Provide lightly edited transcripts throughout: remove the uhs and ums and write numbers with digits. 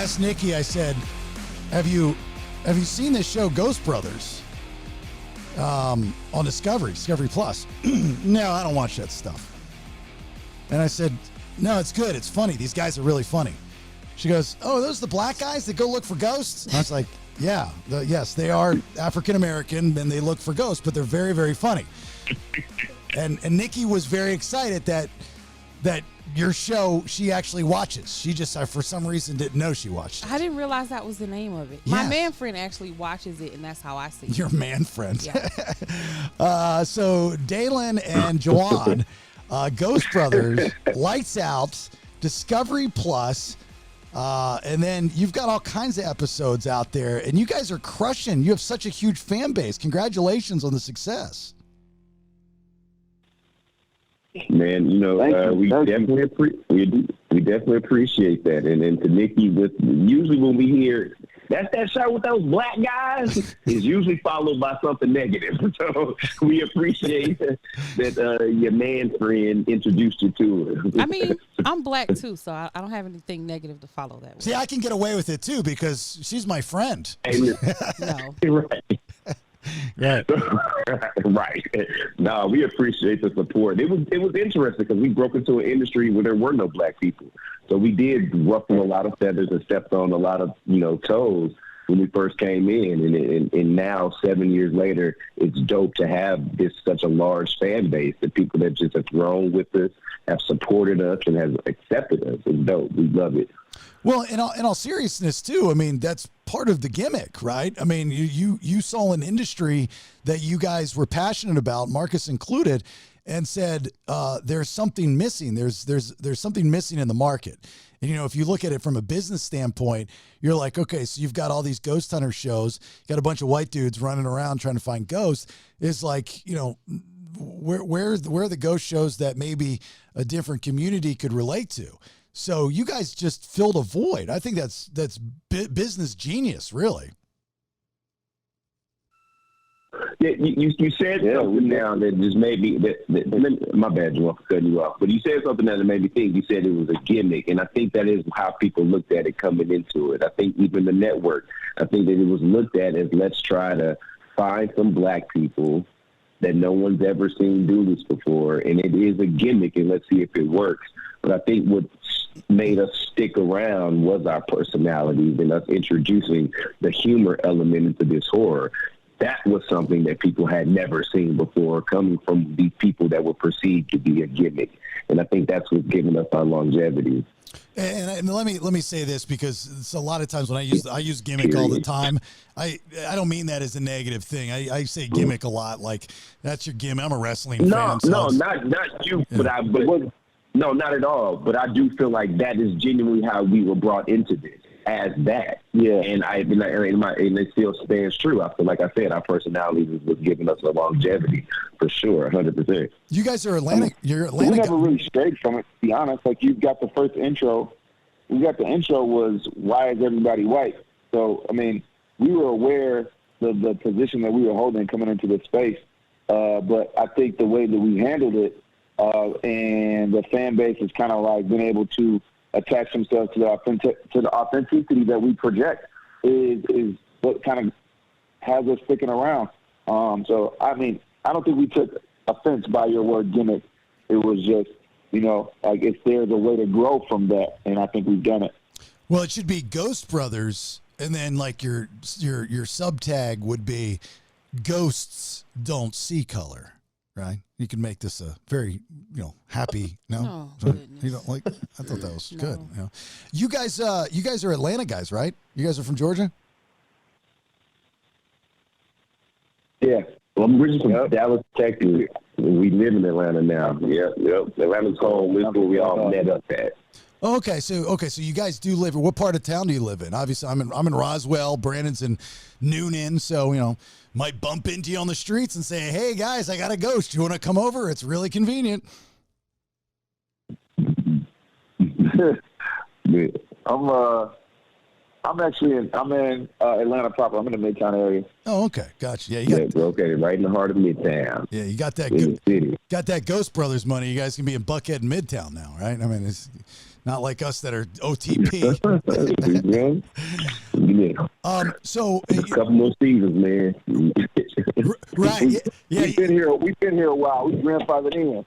asked Nikki, I said, have you seen this show Ghost Brothers on Discovery Plus? No, I don't watch that stuff. And I said, no, it's good. It's funny. These guys are really funny. She goes, oh, those are the black guys that go look for ghosts? And I was like, yeah, yes, they are African-American and they look for ghosts, but they're very, very funny. And Nikki was very excited that your show she actually watches. She just for some reason didn't know she watched it. I didn't realize that was the name of it. My man friend actually watches it, and that's how I see it. Your man friend. Yeah. So Dalen and Juwan, Ghost Brothers, Lights Out, Discovery Plus, and then you've got all kinds of episodes out there, and you guys are crushing. You have such a huge fan base. Congratulations on the success. Man, we definitely appreciate that. And to Nikki, usually when we hear that show with those black guys is usually followed by something negative. So we appreciate that your man friend introduced you to it. I mean, I'm black too, so I don't have anything negative to follow that with. See, I can get away with it too because she's my friend. No. Right. Right. Right. No, we appreciate the support. It was interesting because we broke into an industry where there were no black people. So we did ruffle a lot of feathers and stepped on a lot of, toes when we first came in. And now, 7 years later, it's dope to have such a large fan base. The people that just have grown with us, have supported us, and have accepted us. It's dope. We love it. Well, in all seriousness, too, I mean, that's part of the gimmick, right? I mean, you saw an industry that you guys were passionate about, Marcus included, and said there's something missing. There's something missing in the market. And, if you look at it from a business standpoint, you're like, okay, so you've got all these ghost hunter shows, got a bunch of white dudes running around trying to find ghosts. It's like, where are the ghost shows that maybe a different community could relate to? So you guys just filled a void. I think that's business genius, really. Yeah, you said something now that just made me. My bad, Joel, for cutting you off. But you said something that made me think. You said it was a gimmick, and I think that is how people looked at it coming into it. I think even the network, I think that it was looked at as let's try to find some black people that no one's ever seen do this before, and it is a gimmick, and let's see if it works. But I think what made us stick around was our personalities and us introducing the humor element into this horror. That was something that people had never seen before, coming from these people that were perceived to be a gimmick. And I think that's what's given us our longevity. And let me say this, because it's a lot of times when I use gimmick all the time. I don't mean that as a negative thing. I say gimmick a lot, like that's your gimmick. I'm a wrestling fan. No, not you, yeah. No, not at all. But I do feel like that is genuinely how we were brought into this, as that. Yeah. And it still stands true. I feel like I said, our personalities was giving us a longevity for sure, 100%. You guys are Atlantic. You're Atlantic. We never really strayed from it, to be honest. Like, you've got the first intro. The intro was, why is everybody white? So, I mean, we were aware of the position that we were holding coming into this space. But I think the way that we handled it, and the fan base has kind of like been able to attach themselves to the authenticity that we project is what kind of has us sticking around. So, I mean, I don't think we took offense by your word gimmick. It was just, like, if there's a way to grow from that, and I think we've done it. Well, it should be Ghost Brothers, and then like your sub tag would be Ghosts Don't See Color. Right, you can make this a very, happy. No, oh, you don't like. I thought that was good. You guys are Atlanta guys, right? You guys are from Georgia. Yeah, well, I'm originally from Dallas, Texas. We live in Atlanta now. Yep. Atlanta's home. This is where we all met up at. Oh, okay, so you guys do live. What part of town do you live in? Obviously, I'm in Roswell. Brandon's in Noonan, so might bump into you on the streets and say, "Hey guys, I got a ghost. You want to come over? It's really convenient." I'm in Atlanta proper. I'm in the Midtown area. Oh, okay, gotcha. Yeah, we're located right in the heart of Midtown. Yeah, you got that. Got that Ghost Brothers money. You guys can be in Buckhead and Midtown now, right? I mean, not like us that are OTP. Yeah. So a couple more seasons, man. Right? Yeah. We've been here a while. We grandfathered in.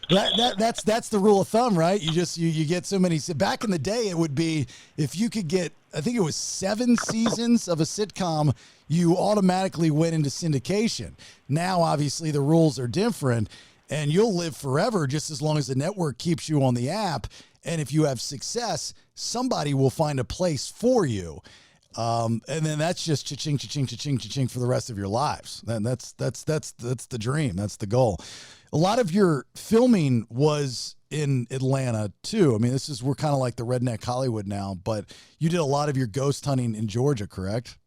That's the rule of thumb, right? You get so many. Back in the day, it would be if you could get, I think it was 7 seasons of a sitcom, you automatically went into syndication. Now, obviously, the rules are different, and you'll live forever just as long as the network keeps you on the app. And if you have success, somebody will find a place for you. And then that's just cha-ching, cha-ching, cha-ching, cha-ching for the rest of your lives. And that's the dream. That's the goal. A lot of your filming was in Atlanta too. I mean, we're kind of like the redneck Hollywood now, but you did a lot of your ghost hunting in Georgia, correct?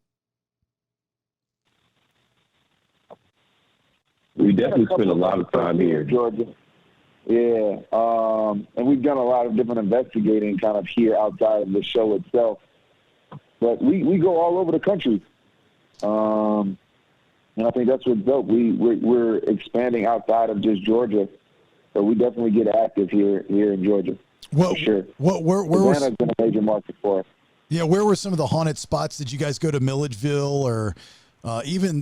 We definitely spent a lot of time here in Georgia. Yeah. And we've done a lot of different investigating kind of here outside of the show itself. But we go all over the country. And I think that's what's dope. We're expanding outside of just Georgia. So we definitely get active here in Georgia. For sure. Where Atlanta's been a major market for us. Yeah, where were some of the haunted spots? Did you guys go to Milledgeville or even,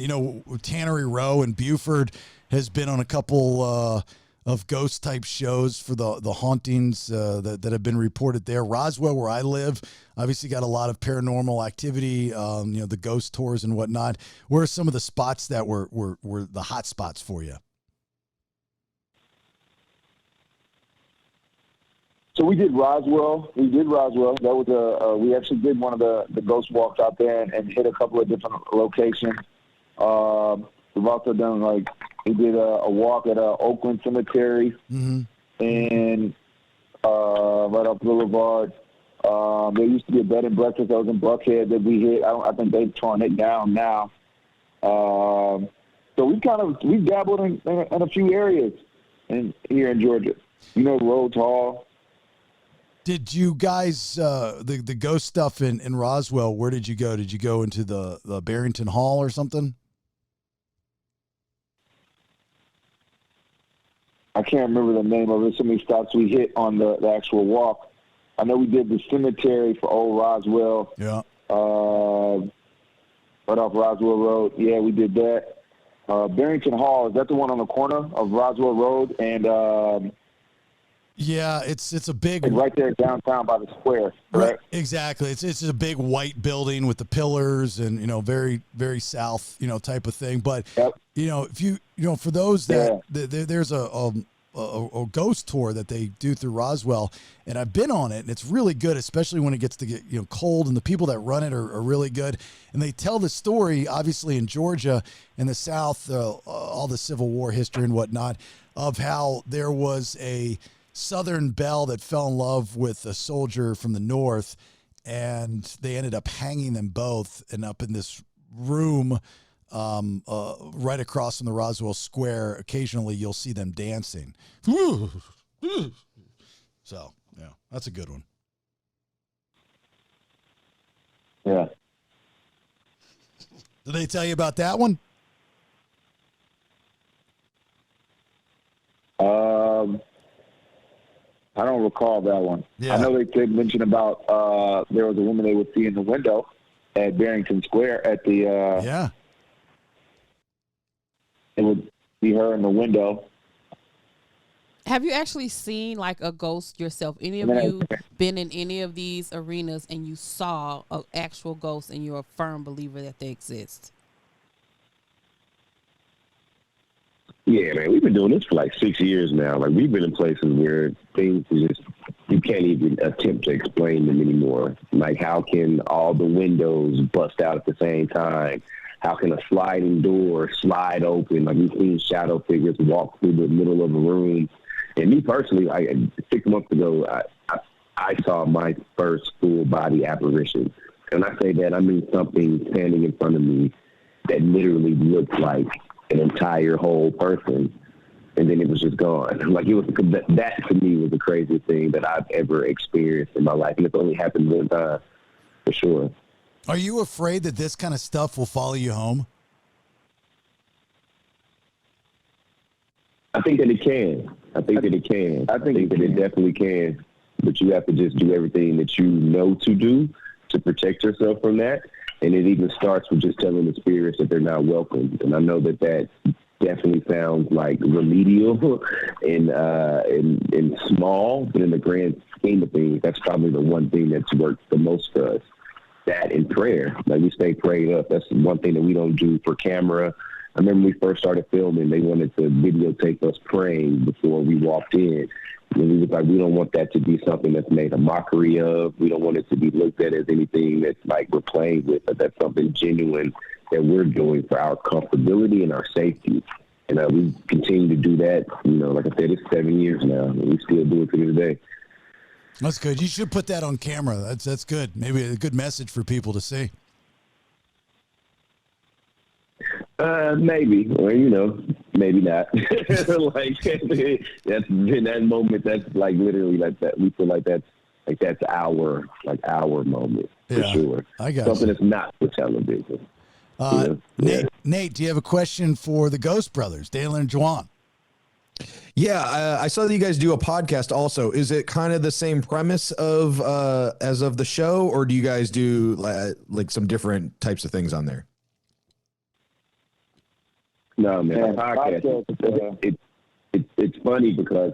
Tannery Row in Buford has been on a couple of ghost type shows for the hauntings that have been reported there. Roswell, where I live, obviously got a lot of paranormal activity, the ghost tours and whatnot. Where are some of the spots that were the hot spots for you? So we did Roswell. That was we actually did one of the ghost walks out there and hit a couple of different locations. We've also done we did a walk at Oakland Cemetery and right off Boulevard. There used to be a bed and breakfast that was in Buckhead that we hit. I think they've torn it down now. So we've dabbled in a few areas here in Georgia. Rhodes Hall. Did you guys the ghost stuff in Roswell? Where did you go? Did you go into the Barrington Hall or something? I can't remember the name of it. So many stops we hit on the actual walk. I know we did the cemetery for Old Roswell. Yeah. Right off Roswell Road. Yeah, we did that. Barrington Hall, is that the one on the corner of Roswell Road and yeah, it's a big right there downtown by the square. Right, exactly. It's a big white building with the pillars and very very south type of thing. But if you for those that there's a ghost tour that they do through Roswell, and I've been on it, and it's really good, especially when it gets to get cold, and the people that run it are really good, and they tell the story obviously in Georgia in the South, all the Civil War history and whatnot, of how there was a Southern belle that fell in love with a soldier from the North, and they ended up hanging them both, and up in this room right across from the Roswell Square, occasionally you'll see them dancing. So, yeah, that's a good one. Yeah. Did they tell you about that one? I don't recall that one. Yeah. I know they did mention about there was a woman they would see in the window at Barrington Square at the yeah. It would be her in the window. Have you actually seen a ghost yourself? Any of you been in any of these arenas and you saw an actual ghost and you're a firm believer that they exist? Yeah, man, we've been doing this for 6 years now. We've been in places where things you can't even attempt to explain them anymore. How can all the windows bust out at the same time? How can a sliding door slide open? We've seen shadow figures walk through the middle of a room. And me personally, 6 months ago, I saw my first full body apparition. And I say that, I mean something standing in front of me that literally looked like an entire whole person, and then it was just gone. It was that to me was the craziest thing that I've ever experienced in my life, and it's only happened one time, for sure. Are you afraid that this kind of stuff will follow you home? I think that it can. I think that it definitely can. but you have to just do everything that you know to do to protect yourself from that. And it even starts with just telling the spirits that they're not welcome. And I know that definitely sounds like remedial and small, but in the grand scheme of things, that's probably the one thing that's worked the most for us. That and prayer. Like, we stay prayed up. That's one thing that we don't do for camera. I remember when we first started filming, they wanted to videotape us praying before we walked in. And we was like, we don't want that to be something that's made a mockery of. We don't want it to be looked at as anything that's like we're playing with, but that's something genuine that we're doing for our comfortability and our safety. And we continue to do that. Like I said, it's 7 years now, and we still do it to this day. That's good. You should put that on camera. That's good. Maybe a good message for people to see. Maybe, or maybe not. Like, that's in that moment. That's like literally like that. We feel like that's our moment for sure. I got something you. that's not for television. Nate, do you have a question for the Ghost Brothers, Dalen and Juwan? Yeah, I saw that you guys do a podcast also. Is it kind of the same premise of as of the show, or do you guys do like some different types of things on there? No, man. Podcast. It's funny because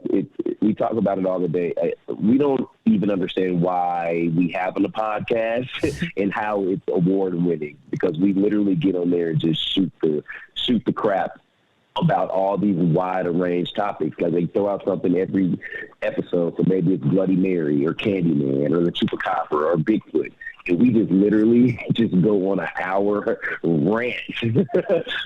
we talk about it all the day. We don't even understand why we have a podcast and how it's award winning, because we literally get on there and just shoot the crap about all these wide range topics. Like, they throw out something every episode, so maybe it's Bloody Mary or Candyman or the Chupacabra or Bigfoot. And we just literally just go on an hour rant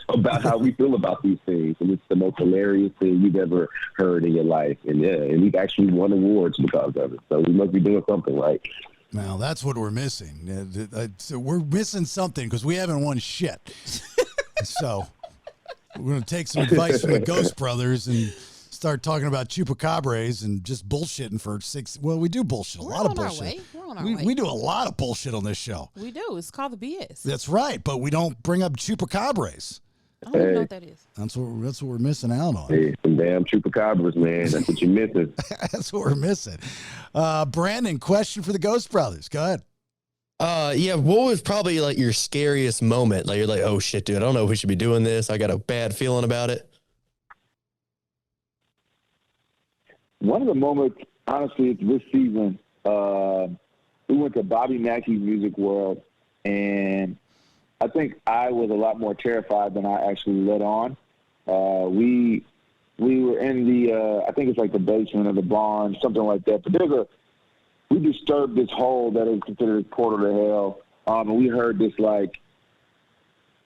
about how we feel about these things. And it's the most hilarious thing you've ever heard in your life. And we've actually won awards because of it. So we must be doing something right. Now, that's what we're missing. So we're missing something because we haven't won shit. So we're going to take some advice from the Ghost Brothers and start talking about chupacabras and just bullshitting for 6. Well, we do bullshit. A lot of bullshit. We're on our way. We do a lot of bullshit on this show. We do. It's called the BS. That's right, but we don't bring up chupacabras. I don't even know what that is. That's what we're missing out on. Hey, some damn chupacabras, man. That's what you're missing. That's what we're missing. Brandon, question for the Ghost Brothers. Go ahead. Yeah, what was probably like your scariest moment? Like, you're like, oh shit, dude, I don't know if we should be doing this. I got a bad feeling about it. One of the moments, honestly, it's this season. We went to Bobby Mackey's Music World, and I think I was a lot more terrified than I actually let on. We were in the, I think it's like the basement of the barn, something like that. But we disturbed this hole that is considered a portal to hell. And we heard this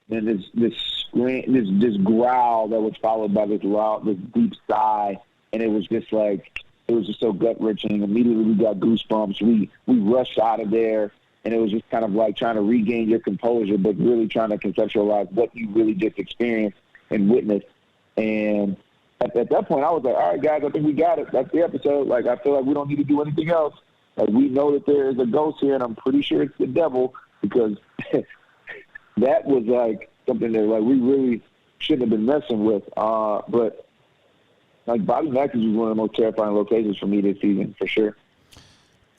and this scream, this growl that was followed by this deep sigh. And it was just so gut-wrenching. Immediately we got goosebumps. We rushed out of there, and it was just kind of like trying to regain your composure, but really trying to conceptualize what you really just experienced and witnessed. And at that point, I was like, all right, guys, I think we got it. That's the episode. Like, I feel like we don't need to do anything else. Like, we know that there is a ghost here, and I'm pretty sure it's the devil, because that was like something that like we really shouldn't have been messing with. But like, Bobby Mackey's was one of the most terrifying locations for me this season, for sure.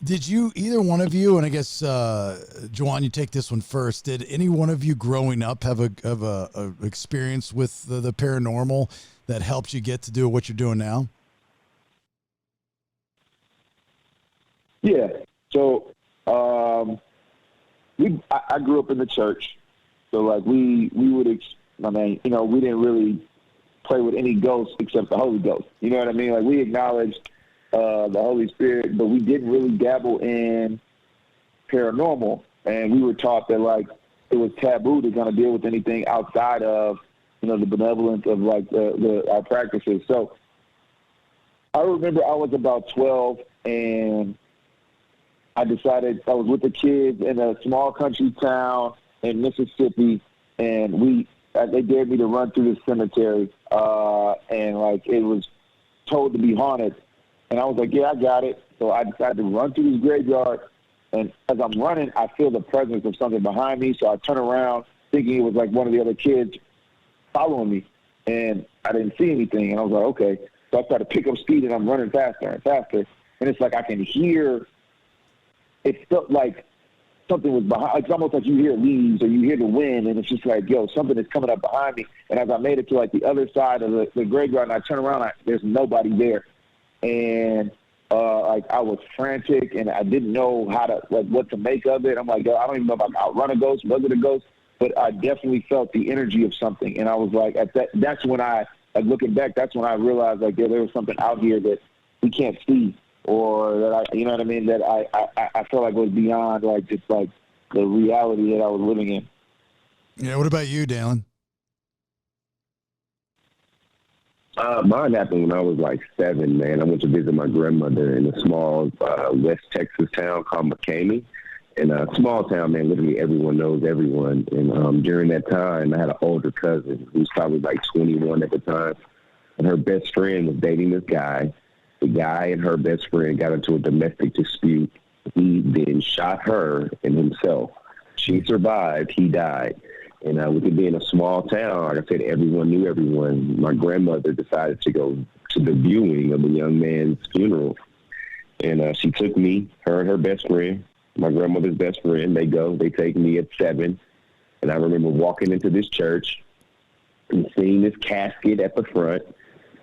Did you, either one of you, and I guess, Juwan, you take this one first, did any one of you growing up have a experience with the paranormal that helped you get to do what you're doing now? Yeah. So I grew up in the church. So, like, we would, we didn't really play with any ghosts except the Holy Ghost. You know what I mean? Like, we acknowledged the Holy Spirit, but we didn't really dabble in paranormal. And we were taught that, like, it was taboo to kind of deal with anything outside of, the benevolence of, like, our practices. So I remember I was about 12, and I decided I was with the kids in a small country town in Mississippi, and they dared me to run through this cemetery, and like it was told to be haunted. And I was like, yeah, I got it. So I decided to run through this graveyard, and as I'm running, I feel the presence of something behind me. So I turn around thinking it was like one of the other kids following me, and I didn't see anything. And I was like, okay. So I started to pick up speed, and I'm running faster and faster. and it's like I can hear. It felt like something was behind. It's almost like you hear leaves or you hear the wind, and it's just like, yo, something is coming up behind me. And as I made it to like the other side of the graveyard, and I turn around, there's nobody there, and like I was frantic, and I didn't know how to what to make of it. I'm like, yo, I don't even know if I can outrun a ghost. Was it a ghost? But I definitely felt the energy of something, and I was like, that's when I, like looking back, that's when I realized like, yeah, there was something out here that we can't see, or that I, you know what I mean, that I felt like was beyond like just like the reality that I was living in. Yeah. What about you, Dalen? Mine happened when I was like 7, man. I went to visit my grandmother in a small West Texas town called McCamey. In a small town, man, literally everyone knows everyone. And during that time, I had an older cousin who was probably like 21 at the time. And her best friend was dating this guy. The guy and her best friend got into a domestic dispute. He then shot her and himself. She survived. He died. And with it being a small town, like I said, everyone knew everyone. My grandmother decided to go to the viewing of the young man's funeral. And she took me, her and her best friend, my grandmother's best friend. They take me at 7. And I remember walking into this church and seeing this casket at the front.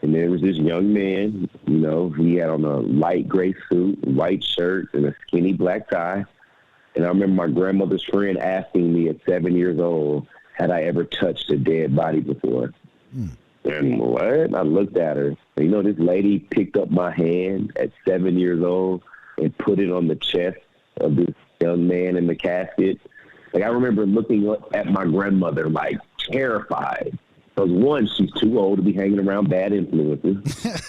And there was this young man, you know, he had on a light gray suit, white shirt, and a skinny black tie. And I remember my grandmother's friend asking me at 7 years old, had I ever touched a dead body before? And what? I looked at her. And, you know, this lady picked up my hand at 7 years old and put it on the chest of this young man in the casket. Like, I remember looking up at my grandmother, like, terrified. Because, one, she's too old to be hanging around bad influences.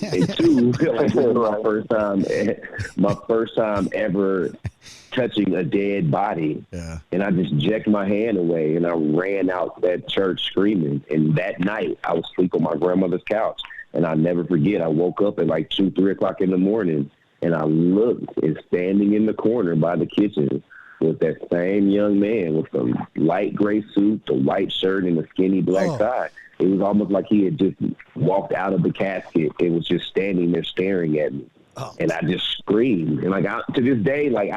And two, like, this was my first time ever touching a dead body. Yeah. And I just jacked my hand away, and I ran out that church screaming. And that night, I was asleep on my grandmother's couch. And I'll never forget, I woke up at like 2, 3 o'clock in the morning, and I looked, and standing in the corner by the kitchen was that same young man with the light gray suit, the white shirt, and the skinny black tie. It was almost like he had just walked out of the casket. It was just standing there staring at me. And I just screamed. And like to this day, like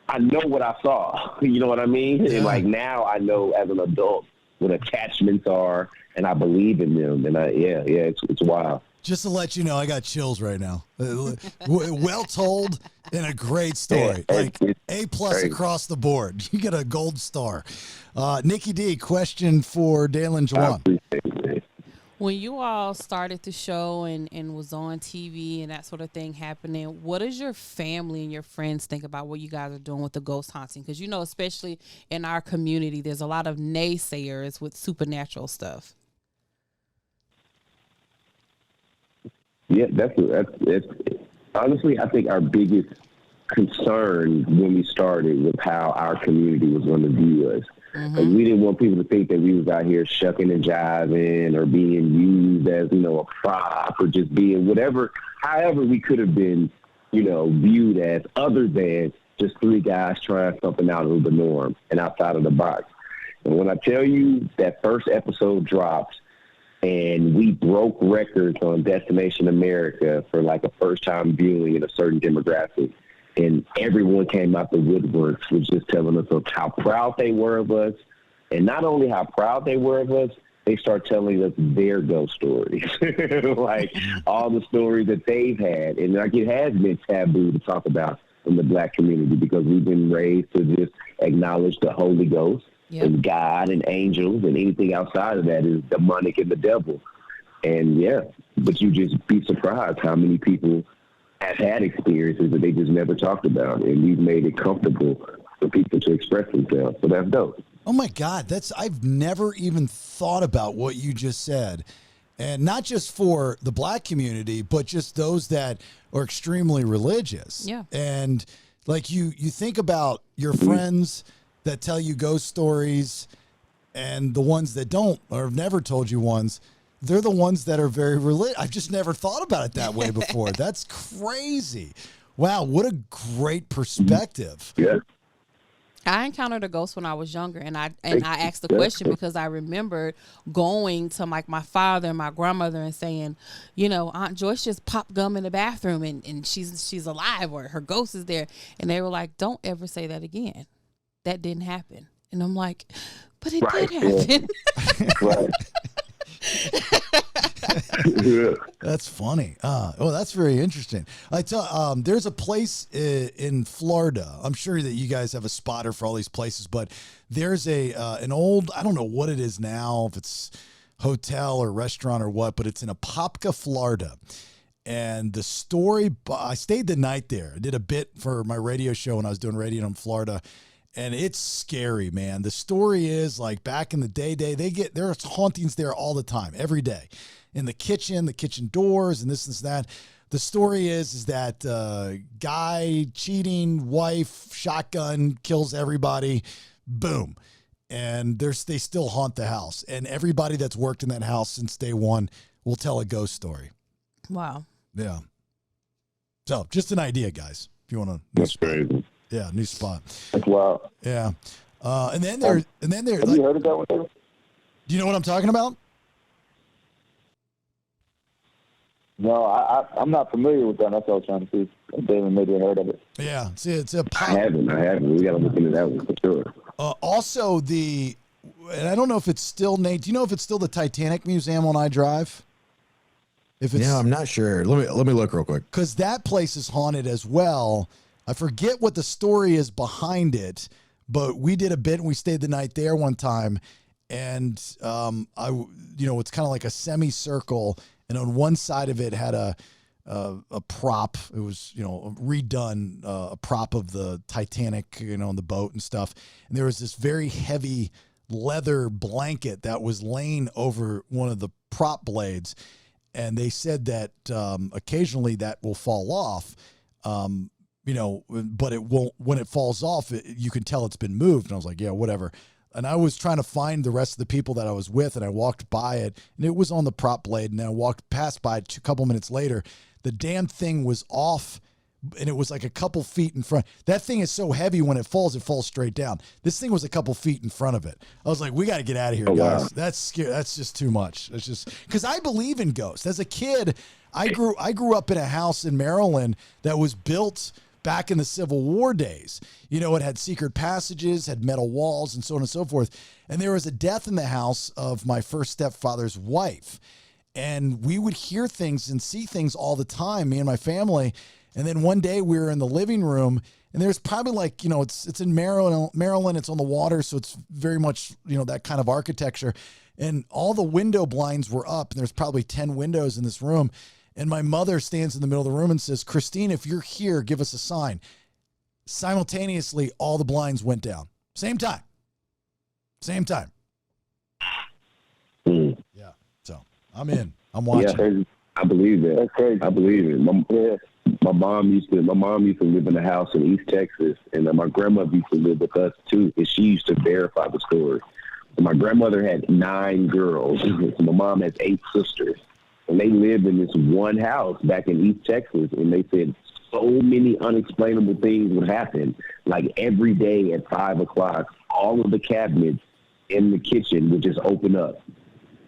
I know what I saw. You know what I mean? Yeah. And like now I know as an adult what attachments are, and I believe in them. And it's wild. Just to let you know, I got chills right now. Well told and a great story. Like A+ across the board. You get a gold star. Nikki D, question for Dalen Juwan. When you all started the show and was on TV and that sort of thing happening, what does your family and your friends think about what you guys are doing with the ghost haunting? Because, you know, especially in our community, there's a lot of naysayers with supernatural stuff. Yeah, that's honestly, I think our biggest concern when we started was how our community was going to view us. Mm-hmm. Like, we didn't want people to think that we was out here shucking and jiving or being used as, you know, a prop or just being whatever, however we could have been, you know, viewed as, other than just 3 guys trying something out of the norm and outside of the box. And when I tell you that first episode dropped, and we broke records on Destination America for like a first-time viewing in a certain demographic. And everyone came out the woodworks, was just telling us of how proud they were of us. And not only how proud they were of us, they start telling us their ghost stories, like all the stories that they've had. And like it has been taboo to talk about in the Black community because we've been raised to just acknowledge the Holy Ghost. Yep. And God and angels, and anything outside of that is demonic and the devil. And but you just be surprised how many people have had experiences that they just never talked about, and we've made it comfortable for people to express themselves. So that's dope. Oh my God, I've never even thought about what you just said. And not just for the Black community, but just those that are extremely religious. Yeah. And like you think about your friends that tell you ghost stories and the ones that don't or have never told you ones, they're the ones that are very religious. I've just never thought about it that way before. That's crazy. Wow, what a great perspective. Yeah. I encountered a ghost when I was younger, and I asked the question because I remembered going to like my father and my grandmother and saying, you know, Aunt Joyce just popped gum in the bathroom and she's alive, or her ghost is there, and they were like, "Don't ever say that again. That didn't happen." And I'm like, "But it did happen." Right. That's funny. That's very interesting. I tell, there's a place in Florida. I'm sure that you guys have a spotter for all these places, but there's an old, I don't know what it is now, if it's hotel or restaurant or what, but it's in Apopka, Florida. And the story, I stayed the night there. I did a bit for my radio show when I was doing radio in Florida. And it's scary, man. The story is like back in the day, there's hauntings there all the time, every day. In the kitchen doors, and this and that. The story is that guy cheating, wife, shotgun, kills everybody, boom. And they still haunt the house. And everybody that's worked in that house since day one will tell a ghost story. Wow. Yeah. So just an idea, guys. If you want to. That's crazy. Yeah, new spot. That's wild. Yeah. And then there. Have Like, you heard of that one? David? do you know what I'm talking about? No, I'm not familiar with that. That's what I was trying to see. David maybe heard of it. Yeah. See, it's a I haven't. We got to look into that one for sure. Also, and I don't know if it's still, Nate, do you know if it's still the Titanic Museum on iDrive? If it's, Yeah, I'm not sure. Let me look real quick. because that place is haunted as well. I forget what the story is behind it, but we did a bit and we stayed the night there one time, and it's kind of like a semicircle, and on one side of it had a prop. It was redone, a prop of the Titanic, on the boat and stuff, and there was this very heavy leather blanket that was laying over one of the prop blades, and they said that occasionally that will fall off. But it won't, when it falls off, you can tell it's been moved. And I was like, yeah, whatever. And I was trying to find the rest of the people that I was with, and I walked by it, and it was on the prop blade. And I walked past by it a couple minutes later. The damn thing was off, and it was like a couple feet in front. That thing is so heavy when it falls straight down. This thing was a couple feet in front of it. I was like, we got to get out of here, guys. Wow. That's scary. That's just too much. It's just because I believe in ghosts. As a kid, I grew up in a house in Maryland that was built back in the Civil War days. It had secret passages, had metal walls, and so on and so forth. And there was a death in the house of my first stepfather's wife. And we would hear things and see things all the time, me and my family. And then one day we were in the living room, and there's probably like, it's in Maryland, it's on the water, so it's very much, that kind of architecture. And all the window blinds were up, and there's probably 10 windows in this room. And my mother stands in the middle of the room and says, "Christine, if you're here, give us a sign." Simultaneously, all the blinds went down. Same time. Yeah. So I'm in. I'm watching. Yeah, I believe that. That's crazy. I believe it. My mom used to live in a house in East Texas, and my grandmother used to live with us too, and she used to verify the story. And my grandmother had 9 girls. So my mom has 8 sisters. And they lived in this one house back in East Texas, and they said so many unexplainable things would happen. Like every day at 5 o'clock, all of the cabinets in the kitchen would just open up.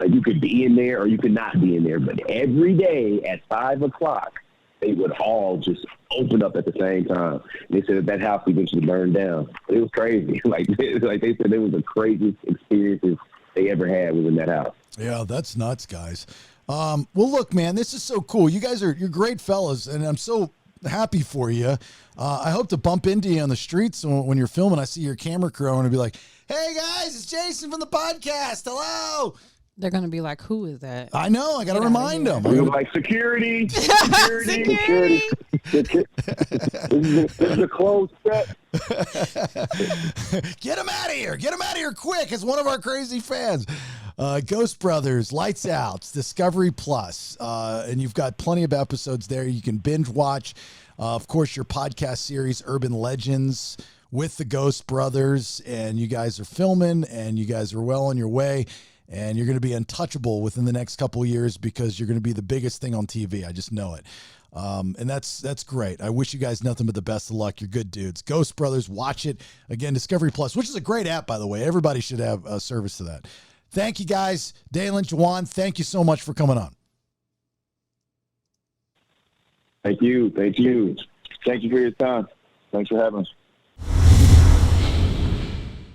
Like you could be in there or you could not be in there, but every day at 5 o'clock, they would all just open up at the same time. And they said that house eventually burned down. It was crazy. Like they said, it was the craziest experiences they ever had was in that house. Yeah, that's nuts, guys. Well, look, man, this is so cool. You're great fellas, and I'm so happy for you. I hope to bump into you on the streets when you're filming. I see your camera crew and be like, "Hey guys, it's Jason from the podcast. Hello." They're going to be like, "Who is that?" I know. I got to remind them. We were like, security. Security. This is a closed set. Get him out of here. Get him out of here quick. It's one of our crazy fans. Ghost Brothers, Lights Out, Discovery Plus. And you've got plenty of episodes there you can binge watch. Of course, your podcast series, Urban Legends, with the Ghost Brothers. And you guys are filming, and you guys are well on your way. And you're going to be untouchable within the next couple of years because you're going to be the biggest thing on TV. I just know it. And that's great. I wish you guys nothing but the best of luck. You're good dudes. Ghost Brothers, watch it. Again, Discovery Plus, which is a great app, by the way. Everybody should have a service to that. Thank you, guys. Dalen, Juwan, thank you so much for coming on. Thank you. Thank you for your time. Thanks for having us.